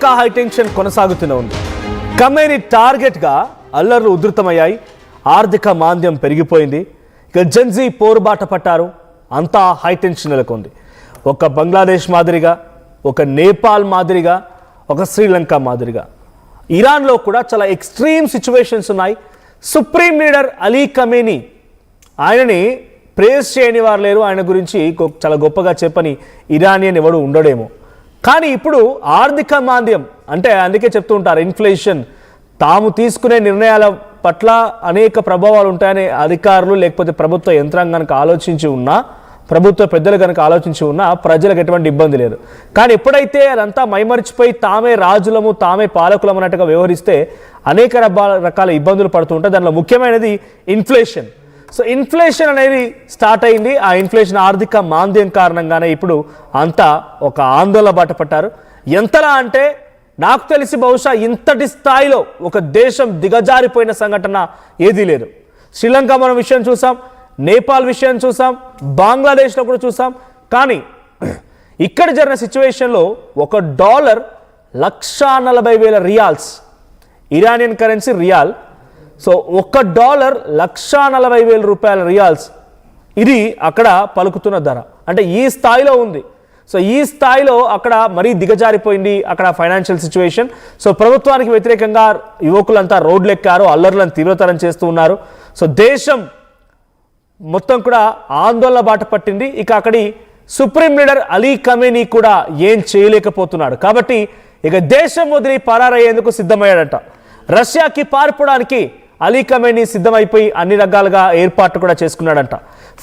ఇంకా హైటెన్షన్ కొనసాగుతూనే ఉంది. ఖమేనీ టార్గెట్గా అల్లర్లు ఉధృతమయ్యాయి. ఆర్థిక మాంద్యం పెరిగిపోయింది. ఇక జెన్జీ పోరుబాట పట్టారు. అంతా హైటెన్షన్ నెలకొంది. ఒక బంగ్లాదేశ్ మాదిరిగా, ఒక నేపాల్ మాదిరిగా, ఒక శ్రీలంక మాదిరిగా ఇరాన్లో కూడా చాలా ఎక్స్ట్రీమ్ సిచ్యువేషన్స్ ఉన్నాయి. సుప్రీం లీడర్ అలీ ఖమేనీ, ఆయనని ప్రేజ్ చేయని వారు లేరు. ఆయన గురించి చాలా గొప్పగా చెప్పని ఇరానియన్ ఎవడు ఉండడేమో. కానీ ఇప్పుడు ఆర్థిక మాంద్యం అంటే అందుకే చెప్తూ ఉంటారు ఇన్ఫ్లేషన్. తాము తీసుకునే నిర్ణయాల పట్ల అనేక ప్రభావాలు ఉంటాయని అధికారులు లేకపోతే ప్రభుత్వ యంత్రాంగానికి ఆలోచించి ఉన్నా, ప్రభుత్వ పెద్దలు కనుక ఆలోచించి ఉన్నా ప్రజలకు ఎటువంటి ఇబ్బంది లేదు. కానీ ఎప్పుడైతే అదంతా మైమరిచిపోయి తామే రాజులము తామే పాలకులం అన్నట్టుగా వ్యవహరిస్తే అనేక రకాల ఇబ్బందులు పడుతూ ఉంటాయి. దానిలో ముఖ్యమైనది ఇన్ఫ్లేషన్. సో ఇన్ఫ్లేషన్ అనేది స్టార్ట్ అయింది. ఆ ఇన్ఫ్లేషన్ ఆర్థిక మాంద్యం కారణంగానే ఇప్పుడు అంతా ఒక ఆందోళన బాట పట్టారు. ఎంతలా అంటే నాకు తెలిసి బహుశా ఇంతటి స్థాయిలో ఒక దేశం దిగజారిపోయిన సంఘటన ఏదీ లేదు. శ్రీలంక మనం విషయం చూసాం, నేపాల్ విషయం చూసాం, బంగ్లాదేశ్లో కూడా చూసాం. కానీ ఇక్కడ జరిగిన సిచ్యువేషన్లో $1 1,40,000 riyals, Iranian currency riyal. So $1 1,40,000 riyals, ఇది అక్కడ పలుకుతున్న ధర. అంటే ఈ స్థాయిలో ఉంది. సో ఈ స్థాయిలో అక్కడ మరీ దిగజారిపోయింది అక్కడ ఫైనాన్షియల్ సిచ్యువేషన్. సో ప్రభుత్వానికి వ్యతిరేకంగా యువకులంతా రోడ్లు ఎక్కారు, అల్లర్లను తీవ్రతరం చేస్తూ ఉన్నారు. సో దేశం మొత్తం కూడా ఆందోళన బాట పట్టింది. ఇక అక్కడి సుప్రీం లీడర్ అలీ ఖమేనీ కూడా ఏం చేయలేకపోతున్నాడు. కాబట్టి ఇక దేశం వదిలి పరారయ్యేందుకు సిద్ధమయ్యాడట. రష్యాకి పారిపోవడానికి అలీ ఖమేనీ సిద్ధమైపోయి అన్ని రకాలుగా ఏర్పాట్లు కూడా చేసుకున్నాడంట.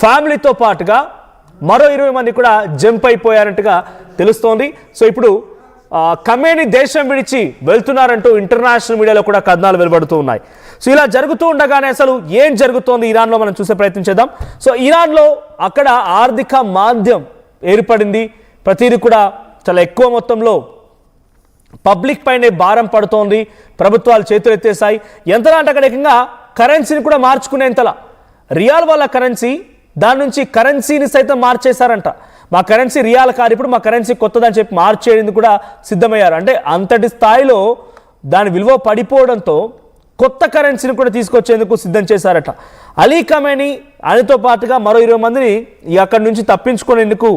ఫ్యామిలీతో పాటుగా మరో 20 మంది కూడా జంప్ అయిపోయారంటగా తెలుస్తోంది. సో ఇప్పుడు ఖమేనీ దేశం విడిచి వెళ్తున్నారంటూ ఇంటర్నేషనల్ మీడియాలో కూడా కథనాలు వెలువడుతూ ఉన్నాయి. సో ఇలా జరుగుతూ ఉండగానే అసలు ఏం జరుగుతోంది ఇరాన్లో మనం చూసే ప్రయత్నం చేద్దాం. సో ఇరాన్లో అక్కడ ఆర్థిక మాంద్యం ఏర్పడింది. ప్రతిదీ కూడా చాలా ఎక్కువ మొత్తంలో పబ్లిక్ పైనే భారం పడుతోంది. ప్రభుత్వాలు చేతులు ఎత్తేసాయి. ఎంతలా అంటే అక్కడ ఏకంగా కరెన్సీని కూడా మార్చుకునేంతలా రియాల్ వాళ్ళ కరెన్సీ, దాని నుంచి కరెన్సీని సైతం మార్చేశారంట. మా కరెన్సీ రియాల్ కాదు, ఇప్పుడు మా కరెన్సీ కొత్తదని చెప్పి మార్చేందుకు కూడా సిద్ధమయ్యారు. అంటే అంతటి స్థాయిలో దాని విలువ పడిపోవడంతో కొత్త కరెన్సీని కూడా తీసుకొచ్చేందుకు సిద్ధం చేశారట. అలీ ఖమేనీ ఆయనతో పాటుగా మరో 20 మందిని అక్కడి నుంచి తప్పించుకునేందుకు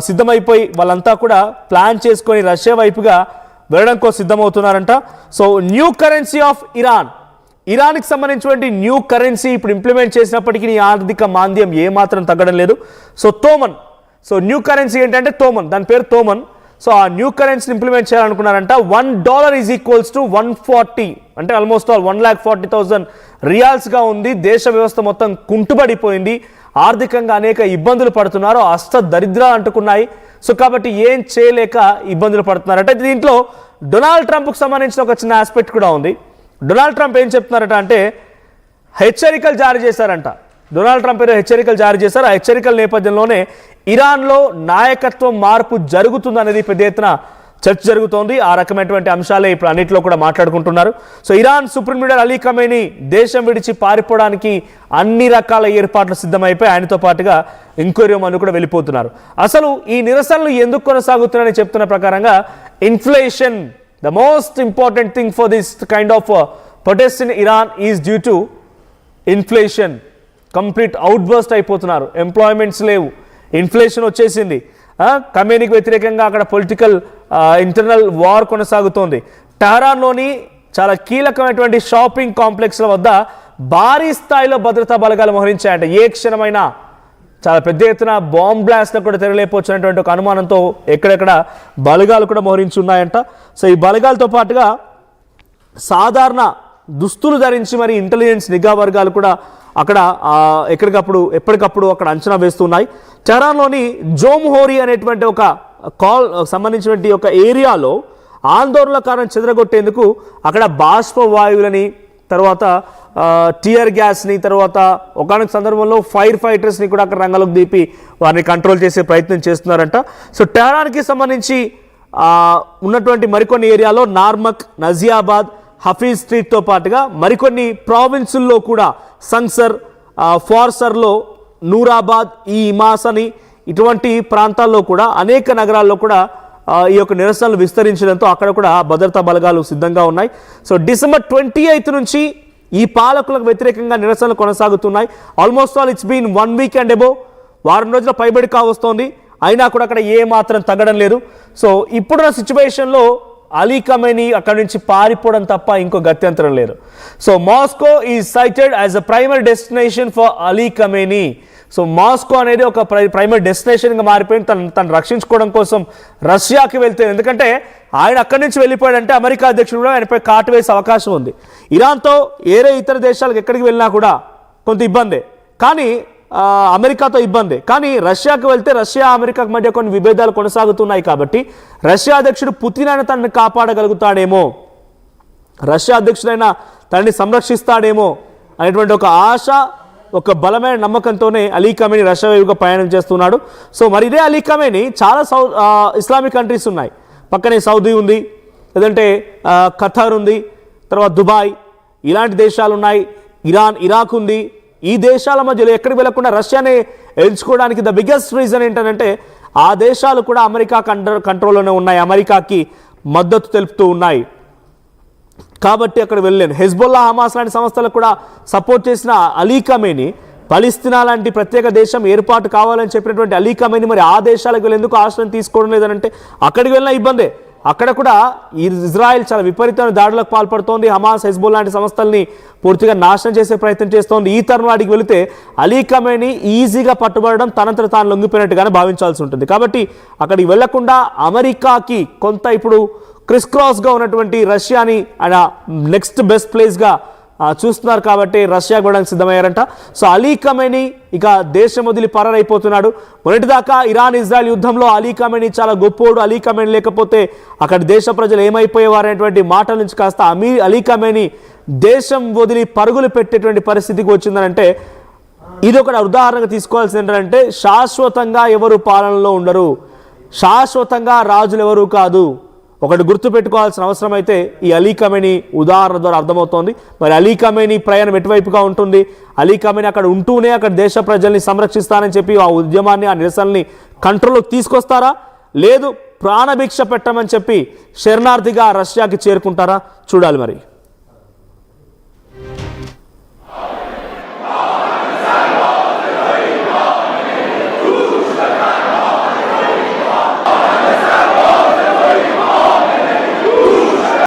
సిద్ధమైపోయి వాళ్ళంతా కూడా ప్లాన్ చేసుకొని రష్యా వైపుగా వెళ్ళడం కోసం సిద్ధమవుతున్నారంట. So new currency of Iran, ఇరాన్కి సంబంధించినటువంటి న్యూ కరెన్సీ ఇప్పుడు ఇంప్లిమెంట్ చేసినప్పటికీ ఆర్థిక మాంద్యం ఏమాత్రం తగ్గడం లేదు. So Toman, so new currency ఏంటంటే తోమన్, దాని పేరు తోమన్. సో ఆ న్యూ కరెన్సీని ఇంప్లిమెంట్ చేయాలనుకున్నారంట. $1 = 140, అంటే ఆల్మోస్ట్ 1,40,000 రియాల్స్గా ఉంది. దేశ వ్యవస్థ మొత్తం కుంటుబడిపోయింది. ఆర్థికంగా అనేక ఇబ్బందులు పడుతున్నారు. అష్ట దరిద్రాలు అంటుకున్నాయి. సో కాబట్టి ఏం చేయలేక ఇబ్బందులు పడుతున్నారంటే దీంట్లో డొనాల్డ్ ట్రంప్కి సంబంధించిన ఒక చిన్న ఆస్పెక్ట్ కూడా ఉంది. డొనాల్డ్ ట్రంప్ ఏం చెప్తున్నారట అంటే హెచ్చరికలు జారీ చేశారంట. డొనాల్డ్ ట్రంప్ ఏదో హెచ్చరికలు జారీ చేశారు. ఆ హెచ్చరికల నేపథ్యంలోనే ఇరాన్లో నాయకత్వం మార్పు జరుగుతుందనేది పెద్ద ఎత్తున చర్చ జరుగుతోంది. ఆ రకమైనటువంటి అంశాలే ఇప్పుడు అన్నింటిలో కూడా మాట్లాడుకుంటున్నారు. So Iran supreme leader Ali Khamenei దేశం విడిచి పారిపోవడానికి అన్ని రకాల ఏర్పాట్లు సిద్ధమైపోయి ఆయనతో పాటుగా ఇంకో 20 మంది కూడా వెళ్ళిపోతున్నారు. అసలు ఈ నిరసనలు ఎందుకు కొనసాగుతున్నాయని చెప్తున్న ప్రకారంగా inflation, the most important thing for this kind of protest in Iran is due to inflation. Complete outburst అయిపోతున్నారు. ఎంప్లాయ్మెంట్స్ లేవు, ఇన్ఫ్లేషన్ వచ్చేసింది. ఖమేనీకి వ్యతిరేకంగా అక్కడ పొలిటికల్ ఇంటర్నల్ వార్ కొనసాగుతోంది. టెహరాన్లోని చాలా కీలకమైనటువంటి షాపింగ్ కాంప్లెక్స్ల వద్ద భారీ స్థాయిలో భద్రతా బలగాలు మోహరించాయంట. ఏ క్షణమైనా చాలా పెద్ద ఎత్తున బాంబ్ బ్లాస్ట్లకు కూడా తెరలేకపోచ్చినటువంటి ఒక అనుమానంతో ఎక్కడెక్కడ బలగాలు కూడా మోహరించున్నాయంట. సో ఈ బలగాలతో పాటుగా సాధారణ దుస్తులు ధరించి మరి ఇంటెలిజెన్స్ నిఘా వర్గాలు కూడా అక్కడ ఎప్పటికప్పుడు అక్కడ అంచనా వేస్తున్నాయి. టెహరాన్లోని జోమ్హోరీ అనేటువంటి ఒక సంబంధించినటువంటి ఒక ఏరియాలో ఆందోళనకారులను చెదరగొట్టేందుకు అక్కడ బాష్ప వాయువులని, తర్వాత టియర్ గ్యాస్ని, తర్వాత ఒకనొక సందర్భంలో ఫైర్ ఫైటర్స్ని కూడా అక్కడ రంగంలోకి దింపి వారిని కంట్రోల్ చేసే ప్రయత్నం చేస్తున్నారంట. సో టెహరాన్కి సంబంధించి ఉన్నటువంటి మరికొన్ని ఏరియాలో నార్మక్, నజియాబాద్, హఫీజ్ స్ట్రీట్తో పాటుగా మరికొన్ని ప్రావిన్సుల్లో కూడా సంగ్సర్, ఫార్సర్లో, నూరాబాద్, ఈ ఇమాసని ఇటువంటి ప్రాంతాల్లో కూడా అనేక నగరాల్లో కూడా ఈ యొక్క నిరసనలు విస్తరించడంతో అక్కడ కూడా భద్రతా బలగాలు సిద్ధంగా ఉన్నాయి. సో డిసెంబర్ 28 నుంచి ఈ పాలకులకు వ్యతిరేకంగా నిరసనలు కొనసాగుతున్నాయి. Almost all it's been 1 week and above, వారం రోజుల పైబడి కావస్తోంది. అయినా కూడా అక్కడ ఏ మాత్రం తగ్గడం లేదు. సో ఇప్పుడున్న సిచ్యువేషన్లో అలీ ఖమేనీ అక్కడి నుంచి పారిపోవడం తప్ప ఇంకో గత్యంతరం లేదు. So Moscow is cited as a primary destination for Ali Khamenei. So Moscow అనేది ఒక ప్రైమరీ డెస్టినేషన్గా మారిపోయింది. తను రక్షించుకోవడం కోసం రష్యాకి వెళ్తే, ఎందుకంటే ఆయన అక్కడి నుంచి వెళ్ళిపోయాడంటే అమెరికా అధ్యక్షుడు కూడా ఆయనపై కాటు వేసే అవకాశం ఉంది. ఇరాన్తో ఏరే ఇతర దేశాలకు ఎక్కడికి వెళ్ళినా కూడా కొంత ఇబ్బందే, కానీ అమెరికాతో ఇబ్బంది. కానీ రష్యాకు వెళ్తే రష్యా అమెరికాకు మధ్య కొన్ని విభేదాలు కొనసాగుతున్నాయి కాబట్టి రష్యా అధ్యక్షుడు పుతిన్ అయినా తనని కాపాడగలుగుతాడేమో, రష్యా అధ్యక్షుడైన తనని సంరక్షిస్తాడేమో అనేటువంటి ఒక ఆశ, ఒక బలమైన నమ్మకంతోనే అలీ ఖమేనీ రష్యా వైపుగా ప్రయాణం చేస్తున్నాడు. సో మరి ఇదే అలీ ఖమేనీ చాలా ఇస్లామిక్ కంట్రీస్ ఉన్నాయి, పక్కనే సౌదీ ఉంది, లేదంటే ఖతార్ ఉంది, తర్వాత దుబాయ్, ఇలాంటి దేశాలు ఉన్నాయి, ఇరాన్, ఇరాక్ ఉంది. ఈ దేశాల మధ్యలో ఎక్కడికి వెళ్లకుండా రష్యానే ఎంచుకోవడానికి ద బిగ్గెస్ట్ రీజన్ ఏంటంటే ఆ దేశాలు కూడా అమెరికా కంట్రోల్లోనే ఉన్నాయి, అమెరికాకి మద్దతు తెలుపుతూ ఉన్నాయి కాబట్టి అక్కడ వెళ్ళాను. హెజ్బుల్లా, హమాస్ లాంటి సంస్థలకు కూడా సపోర్ట్ చేసిన అలీ ఖమేనీ, పలిస్తీనా లాంటి ప్రత్యేక దేశం ఏర్పాటు కావాలని చెప్పినటువంటి అలీ ఖమేనీ మరి ఆ దేశాలకు వెళ్ళేందుకు ఆశ్రయం తీసుకోవడం లేదనంటే అక్కడికి వెళ్ళిన ఇబ్బందే. అక్కడ కూడా ఇజ్రాయెల్ చాలా విపరీతమైన దాడులకు పాల్పడుతోంది. హమాస్, హెజ్బుల్లా లాంటి సంస్థల్ని పూర్తిగా నాశనం చేసే ప్రయత్నం చేస్తోంది. ఈ తరం వాడికి వెళితే అలీ ఖమేనీ ఈజీగా పట్టుబడడం, తనంతట తాను లొంగిపోయినట్టుగానే భావించాల్సి ఉంటుంది. కాబట్టి అక్కడికి వెళ్లకుండా అమెరికాకి కొంత ఇప్పుడు క్రిస్ క్రాస్గా ఉన్నటువంటి రష్యాని ఆయన నెక్స్ట్ బెస్ట్ ప్లేస్గా చూస్తున్నారు కాబట్టి రష్యాకు వెళ్ళడానికి సిద్ధమయ్యారంట. సో అలీ ఖమేనీ ఇక దేశం వదిలి పరారైపోతున్నాడు. మొన్నటిదాకా ఇరాన్ ఇజ్రాయెల్ యుద్ధంలో అలీ ఖమేనీ చాలా గొప్పోడు, అలీ ఖమేనీ లేకపోతే అక్కడ దేశ ప్రజలు ఏమైపోయేవారు అనేటువంటి మాటల నుంచి కాస్త అలీ ఖమేనీ దేశం వదిలి పరుగులు పెట్టేటువంటి పరిస్థితికి వచ్చిందనంటే ఇది ఒక ఉదాహరణగా తీసుకోవాల్సింది ఏంటంటే శాశ్వతంగా ఎవరు పాలనలో ఉండరు, శాశ్వతంగా రాజులు ఎవరు కాదు. ఒకటి గుర్తుపెట్టుకోవాల్సిన అవసరం అయితే ఈ అలీ ఖమేనీ ఉదాహరణ ద్వారా అర్థమవుతోంది. మరి అలీ ఖమేనీ ప్రయాణం ఎటువైపుగా ఉంటుంది? అలీ ఖమేనీ అక్కడ ఉంటూనే అక్కడ దేశ ప్రజల్ని సంరక్షిస్తానని చెప్పి ఆ ఉద్యమాన్ని, ఆ నిరసనల్ని కంట్రోల్లోకి తీసుకొస్తారా, లేదు ప్రాణభిక్ష పెట్టమని చెప్పి శరణార్థిగా రష్యాకి చేరుకుంటారా? చూడాలి మరి.